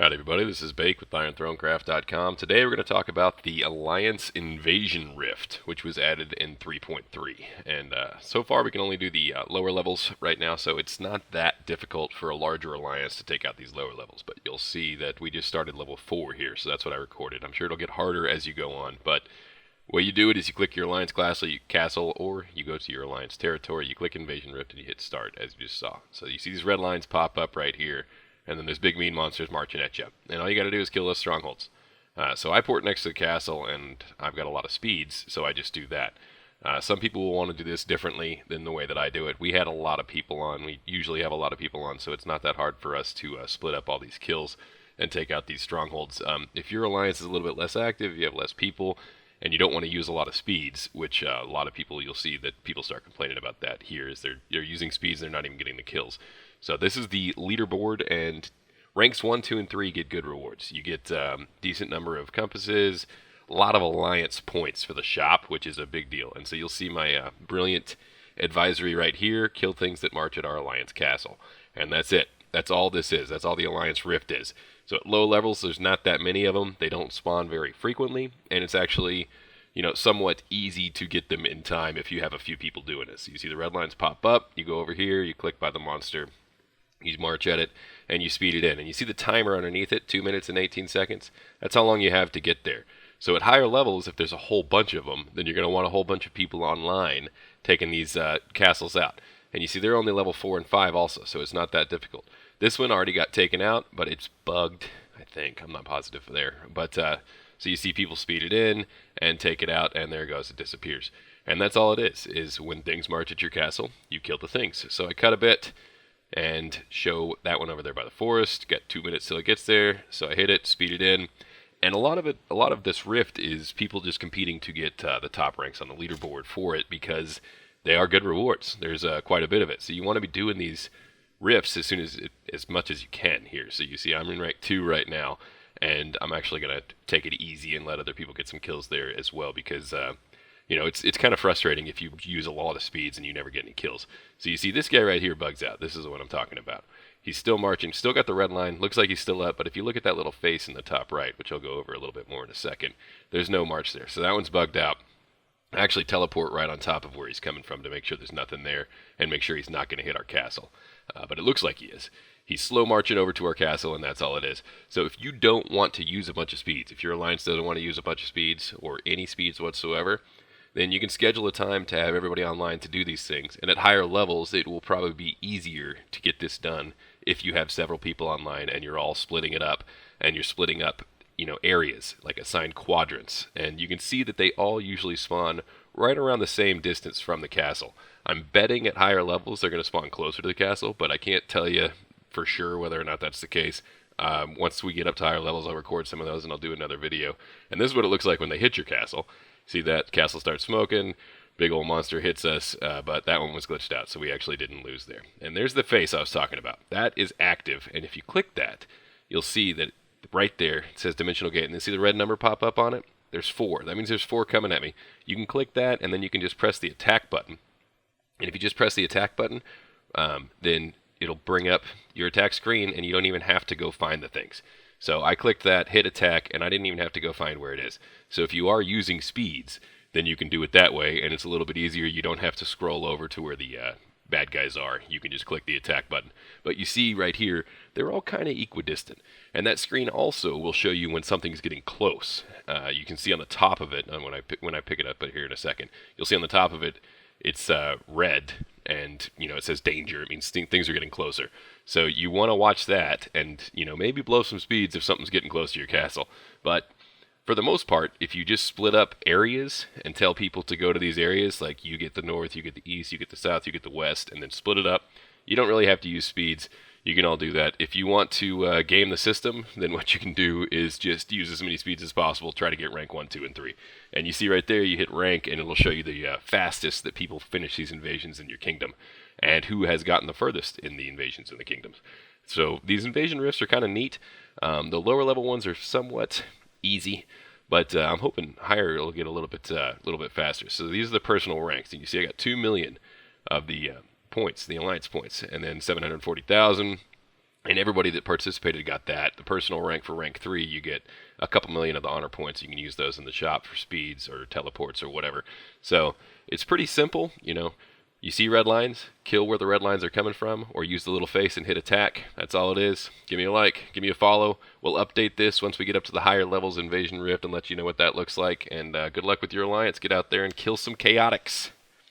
Howdy everybody, this is Bake with IronThroneCraft.com. Today we're going to talk about the Alliance Invasion Rift, which was added in 3.3. And so far we can only do the lower levels right now, so it's not that difficult for a larger alliance to take out these lower levels. But you'll see that we just started level 4 here, so that's what I recorded. I'm sure it'll get harder as you go on, but the way you do it is you click your Alliance castle, or you go to your Alliance territory, you click Invasion Rift, and you hit Start, as you just saw. So you see these red lines pop up right here. And then there's big mean monsters marching at you. And all you got to do is kill those strongholds. So I port next to the castle, and I've got a lot of speeds, so I just do that. Some people will want to do this differently than the way that I do it. We had a lot of people on. We usually have a lot of people on, so it's not that hard for us to split up all these kills and take out these strongholds. If your alliance is a little bit less active, you have less people, and you don't want to use a lot of speeds, which a lot of people, you'll see that people start complaining about that here, is they're using speeds, they're not even getting the kills. So this is the leaderboard, and ranks 1, 2, and 3 get good rewards. You get decent number of compasses, a lot of alliance points for the shop, which is a big deal. And so you'll see my brilliant advisory right here, kill things that march at our alliance castle. And that's it. That's all this is. That's all the Alliance Rift is. So at low levels, there's not that many of them. They don't spawn very frequently, and it's actually, somewhat easy to get them in time if you have a few people doing this. So you see the red lines pop up, you go over here, you click by the monster, you march at it, and you speed it in. And you see the timer underneath it, 2 minutes and 18 seconds. That's how long you have to get there. So at higher levels, if there's a whole bunch of them, then you're going to want a whole bunch of people online taking these castles out. And you see they're only level 4 and 5 also, so it's not that difficult. This one already got taken out, but it's bugged, I think. I'm not positive there. But so you see people speed it in and take it out, and there it goes. It disappears. And that's all it is when things march at your castle, you kill the things. So I cut a bit and show that one over there by the forest. Got 2 minutes till it gets there, so I hit it, speed it in, and a lot of this rift is people just competing to get the top ranks on the leaderboard for it, because they are good rewards. There's quite a bit of it, so you want to be doing these rifts as much as you can here. So you see I'm in rank 2 right now, and I'm actually gonna take it easy and let other people get some kills there as well, because it's kind of frustrating if you use a lot of speeds and you never get any kills. So you see this guy right here bugs out. This is what I'm talking about. He's still marching, still got the red line, looks like he's still up, but if you look at that little face in the top right, which I'll go over a little bit more in a second, there's no march there. So that one's bugged out. I actually teleport right on top of where he's coming from to make sure there's nothing there and make sure he's not going to hit our castle. But it looks like he is. He's slow marching over to our castle, and that's all it is. So if you don't want to use a bunch of speeds, if your alliance doesn't want to use a bunch of speeds or any speeds whatsoever, then you can schedule a time to have everybody online to do these things. And at higher levels, it will probably be easier to get this done if you have several people online and you're all splitting it up, and you're splitting up, areas, like assigned quadrants. And you can see that they all usually spawn right around the same distance from the castle. I'm betting at higher levels they're going to spawn closer to the castle, but I can't tell you for sure whether or not that's the case. Once we get up to higher levels, I'll record some of those and I'll do another video. And this is what it looks like when they hit your castle. See that castle starts smoking, big old monster hits us, but that one was glitched out, so we actually didn't lose there. And there's the face I was talking about. That is active, and if you click that, you'll see that right there it says Dimensional Gate, and you see the red number pop up on it? There's 4. That means there's 4 coming at me. You can click that, and then you can just press the attack button. And if you just press the attack button, then it'll bring up your attack screen, and you don't even have to go find the things. So I clicked that, hit attack, and I didn't even have to go find where it is. So if you are using speeds, then you can do it that way, and it's a little bit easier. You don't have to scroll over to where the bad guys are. You can just click the attack button. But you see right here, they're all kind of equidistant. And that screen also will show you when something's getting close. You can see on the top of it, and when I pick it up here in a second, you'll see on the top of it, it's red, and it says danger. It means things are getting closer. So you want to watch that, and maybe blow some speeds if something's getting close to your castle. But for the most part, if you just split up areas and tell people to go to these areas, like you get the north, you get the east, you get the south, you get the west, and then split it up, you don't really have to use speeds. You can all do that. If you want to game the system, then what you can do is just use as many speeds as possible, try to get rank 1, 2, and 3. And you see right there, you hit rank, and it'll show you the fastest that people finish these invasions in your kingdom, and who has gotten the furthest in the invasions in the kingdoms. So these invasion rifts are kind of neat. The lower level ones are somewhat easy, but I'm hoping higher it'll get a little bit faster. So these are the personal ranks, and you see I got 2 million of the points, the alliance points, and then 740,000 And everybody that participated got that. The personal rank for rank 3, you get a couple million of the honor points. You can use those in the shop for speeds or teleports or whatever. So it's pretty simple. You see red lines, kill where the red lines are coming from, or use the little face and hit attack. That's all it is. Give me a like, give me a follow. We'll update this once we get up to the higher levels of Invasion Rift and let you know what that looks like. And good luck with your alliance. Get out there and kill some chaotics.